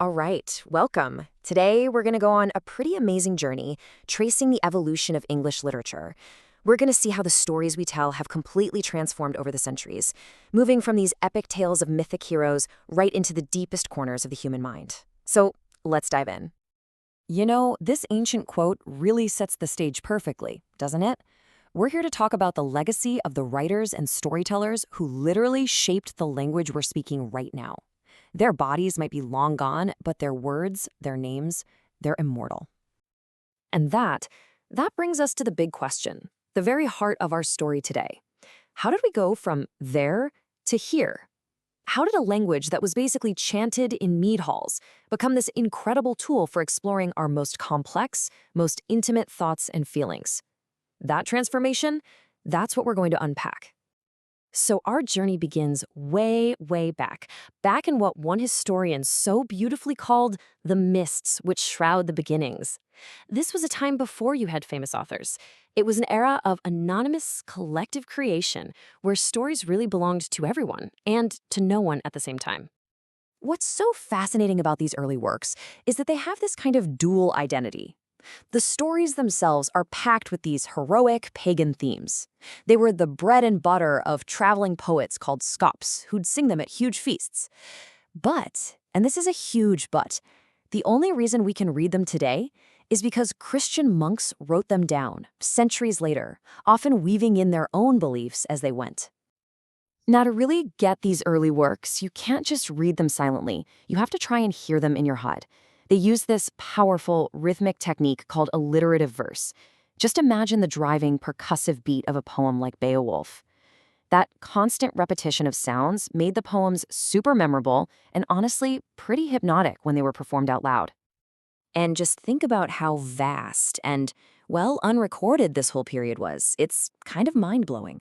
All right, welcome. Today, we're going to go on a pretty amazing journey tracing the evolution of English literature. We're going to see how the stories we tell have completely transformed over the centuries, moving from these epic tales of mythic heroes right into the deepest corners of the human mind. So, let's dive in. This ancient quote really sets the stage perfectly, doesn't it? We're here to talk about the legacy of the writers and storytellers who literally shaped the language we're speaking right now. Their bodies might be long gone, but their words, their names, they're immortal. And that brings us to the big question, the very heart of our story today. How did we go from there to here? How did a language that was basically chanted in mead halls become this incredible tool for exploring our most complex, most intimate thoughts and feelings? That transformation, that's what we're going to unpack. So our journey begins way, way back in what one historian so beautifully called the mists which shroud the beginnings. This was a time before you had famous authors. It was an era of anonymous collective creation where stories really belonged to everyone and to no one at the same time. What's so fascinating about these early works is that they have this kind of dual identity. The stories themselves are packed with these heroic pagan themes. They were the bread and butter of traveling poets called scops who'd sing them at huge feasts. But, and this is a huge but, the only reason we can read them today is because Christian monks wrote them down centuries later, often weaving in their own beliefs as they went. Now, to really get these early works, you can't just read them silently. You have to try and hear them in your head. They use this powerful rhythmic technique called alliterative verse. Just imagine the driving, percussive beat of a poem like Beowulf. That constant repetition of sounds made the poems super memorable and honestly pretty hypnotic when they were performed out loud. And just think about how vast and, well, unrecorded this whole period was. It's kind of mind-blowing.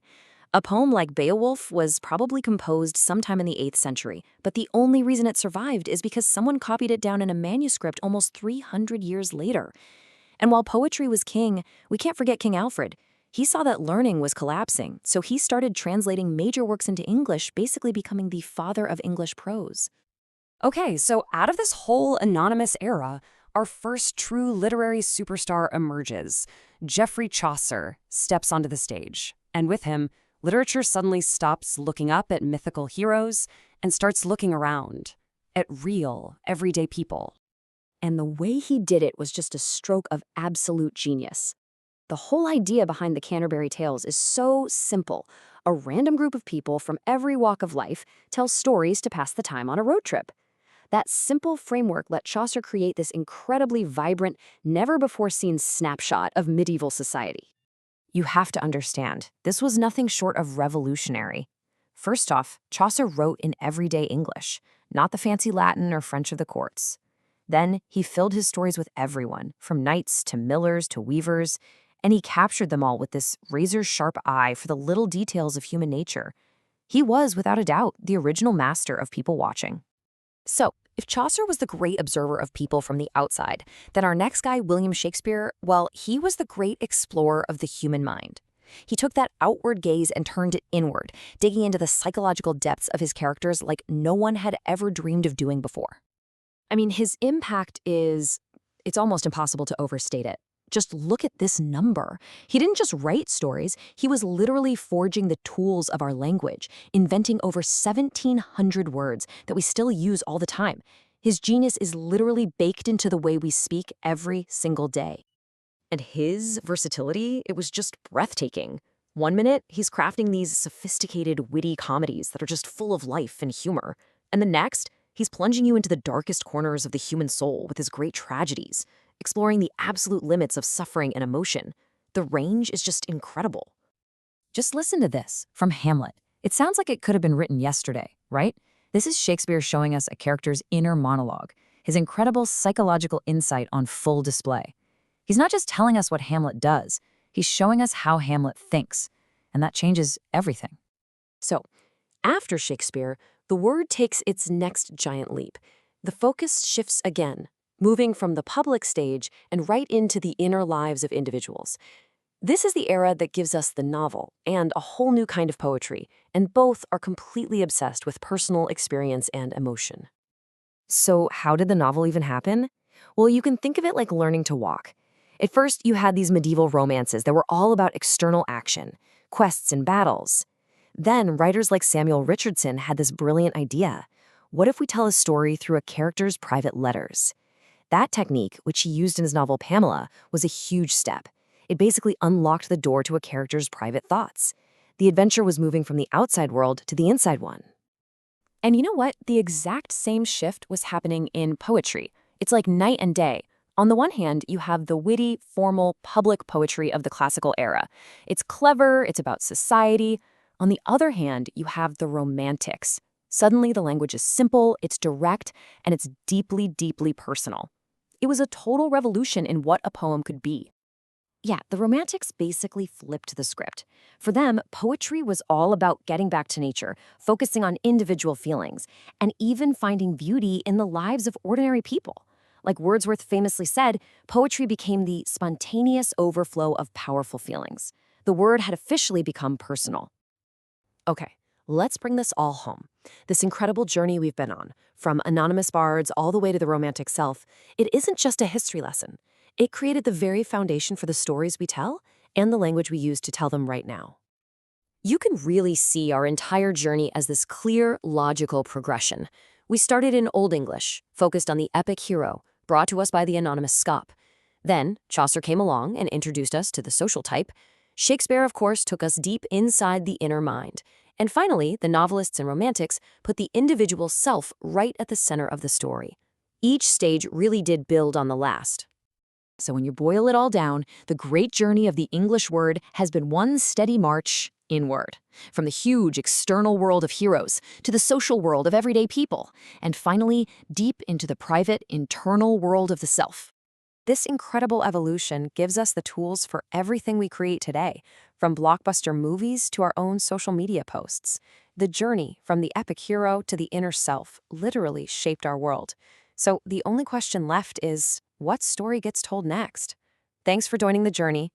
A poem like Beowulf was probably composed sometime in the 8th century, but the only reason it survived is because someone copied it down in a manuscript almost 300 years later. And while poetry was king, we can't forget King Alfred. He saw that learning was collapsing, so he started translating major works into English, basically becoming the father of English prose. Okay, so out of this whole anonymous era, our first true literary superstar emerges. Geoffrey Chaucer steps onto the stage, and with him, literature suddenly stops looking up at mythical heroes and starts looking around at real, everyday people. And the way he did it was just a stroke of absolute genius. The whole idea behind the Canterbury Tales is so simple. A random group of people from every walk of life tell stories to pass the time on a road trip. That simple framework let Chaucer create this incredibly vibrant, never-before-seen snapshot of medieval society. You have to understand, this was nothing short of revolutionary. First off, Chaucer wrote in everyday English, not the fancy Latin or French of the courts. Then, he filled his stories with everyone, from knights to millers to weavers, and he captured them all with this razor-sharp eye for the little details of human nature. He was, without a doubt, the original master of people watching. So, if Chaucer was the great observer of people from the outside, then our next guy, William Shakespeare, well, he was the great explorer of the human mind. He took that outward gaze and turned it inward, digging into the psychological depths of his characters like no one had ever dreamed of doing before. I mean, his impact it's almost impossible to overstate it. Just look at this number. He didn't just write stories, he was literally forging the tools of our language, inventing over 1,700 words that we still use all the time. His genius is literally baked into the way we speak every single day. And his versatility, it was just breathtaking. One minute, he's crafting these sophisticated, witty comedies that are just full of life and humor. And the next, he's plunging you into the darkest corners of the human soul with his great tragedies, exploring the absolute limits of suffering and emotion. The range is just incredible. Just listen to this from Hamlet. It sounds like it could have been written yesterday, right? This is Shakespeare showing us a character's inner monologue, his incredible psychological insight on full display. He's not just telling us what Hamlet does, he's showing us how Hamlet thinks, and that changes everything. So, after Shakespeare, the word takes its next giant leap. The focus shifts again, moving from the public stage and right into the inner lives of individuals. This is the era that gives us the novel and a whole new kind of poetry, and both are completely obsessed with personal experience and emotion. So, how did the novel even happen? Well, you can think of it like learning to walk. At first, you had these medieval romances that were all about external action, quests and battles. Then, writers like Samuel Richardson had this brilliant idea. What if we tell a story through a character's private letters? That technique, which he used in his novel Pamela, was a huge step. It basically unlocked the door to a character's private thoughts. The adventure was moving from the outside world to the inside one. And you know what? The exact same shift was happening in poetry. It's like night and day. On the one hand, you have the witty, formal, public poetry of the classical era. It's clever, it's about society. On the other hand, you have the romantics. Suddenly, the language is simple, it's direct, and it's deeply, deeply personal. It was a total revolution in what a poem could be. Yeah, the Romantics basically flipped the script. For them, poetry was all about getting back to nature, focusing on individual feelings, and even finding beauty in the lives of ordinary people. Like Wordsworth famously said, poetry became the spontaneous overflow of powerful feelings. The word had officially become personal. Okay, let's bring this all home. This incredible journey we've been on, from anonymous bards all the way to the Romantic self, it isn't just a history lesson. It created the very foundation for the stories we tell and the language we use to tell them right now. You can really see our entire journey as this clear, logical progression. We started in Old English, focused on the epic hero, brought to us by the anonymous scop. Then, Chaucer came along and introduced us to the social type. Shakespeare, of course, took us deep inside the inner mind. And finally, the novelists and romantics put the individual self right at the center of the story. Each stage really did build on the last. So when you boil it all down, the great journey of the English word has been one steady march inward, from the huge external world of heroes to the social world of everyday people, and finally, deep into the private, internal world of the self. This incredible evolution gives us the tools for everything we create today, from blockbuster movies to our own social media posts. The journey from the epic hero to the inner self literally shaped our world. So the only question left is, what story gets told next? Thanks for joining the journey.